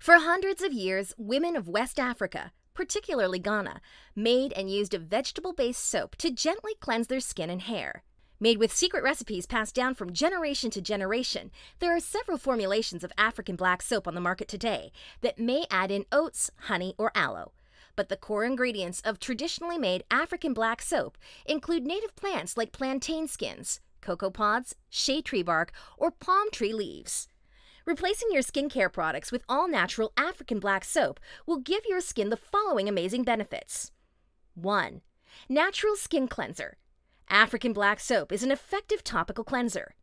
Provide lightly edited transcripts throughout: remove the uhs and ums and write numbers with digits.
For hundreds of years, women of West Africa, particularly Ghana, made and used a vegetable-based soap to gently cleanse their skin and hair. Made with secret recipes passed down from generation to generation, there are several formulations of African black soap on the market today that may add in oats, honey, or aloe. But the core ingredients of traditionally made African black soap include native plants like plantain skins, cocoa pods, shea tree bark, or palm tree leaves. Replacing your skincare products with all-natural African black soap will give your skin the following amazing benefits. 1. Natural skin cleanser. African black soap is an effective topical cleanser.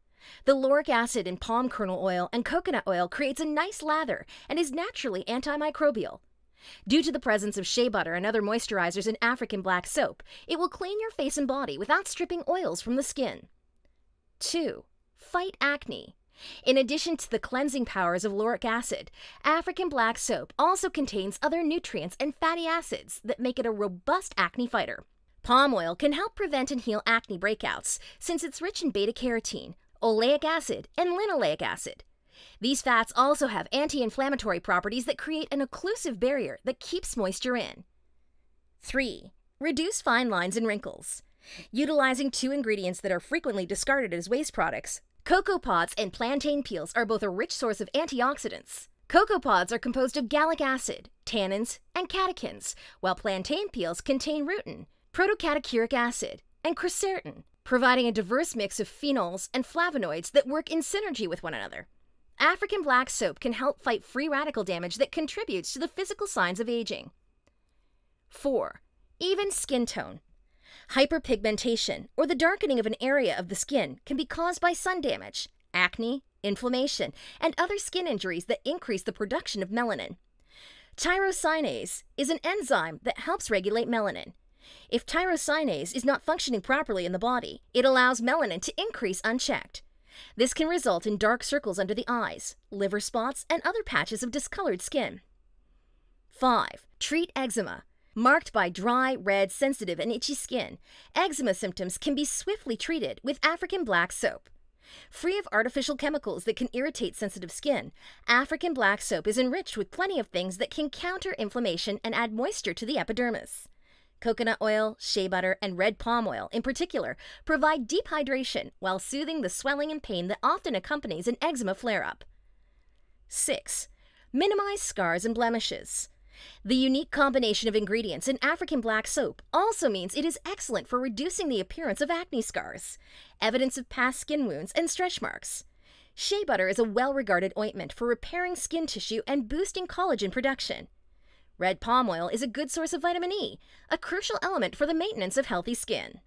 The lauric acid in palm kernel oil and coconut oil creates a nice lather and is naturally antimicrobial. Due to the presence of shea butter and other moisturizers in African black soap, it will clean your face and body without stripping oils from the skin. 2. Fight acne. In addition to the cleansing powers of lauric acid, African black soap also contains other nutrients and fatty acids that make it a robust acne fighter. Palm oil can help prevent and heal acne breakouts since it's rich in beta-carotene, oleic acid, and linoleic acid. These fats also have anti-inflammatory properties that create an occlusive barrier that keeps moisture in. 3. Reduce fine lines and wrinkles. Utilizing two ingredients that are frequently discarded as waste products, cocoa pods and plantain peels are both a rich source of antioxidants. Cocoa pods are composed of gallic acid, tannins, and catechins, while plantain peels contain rutin, protocatechuric acid, and quercetin, providing a diverse mix of phenols and flavonoids that work in synergy with one another. African black soap can help fight free radical damage that contributes to the physical signs of aging. 4. Even skin tone. Hyperpigmentation, or the darkening of an area of the skin, can be caused by sun damage, acne, inflammation, and other skin injuries that increase the production of melanin. Tyrosinase is an enzyme that helps regulate melanin. If tyrosinase is not functioning properly in the body, it allows melanin to increase unchecked. This can result in dark circles under the eyes, liver spots, and other patches of discolored skin. 5. Treat eczema. Marked by dry, red, sensitive, and itchy skin, eczema symptoms can be swiftly treated with African black soap. Free of artificial chemicals that can irritate sensitive skin, African black soap is enriched with plenty of things that can counter inflammation and add moisture to the epidermis. Coconut oil, shea butter, and red palm oil, in particular, provide deep hydration while soothing the swelling and pain that often accompanies an eczema flare-up. 6. Minimize scars and blemishes. The unique combination of ingredients in African black soap also means it is excellent for reducing the appearance of acne scars, evidence of past skin wounds, and stretch marks. Shea butter is a well-regarded ointment for repairing skin tissue and boosting collagen production. Red palm oil is a good source of vitamin E, a crucial element for the maintenance of healthy skin.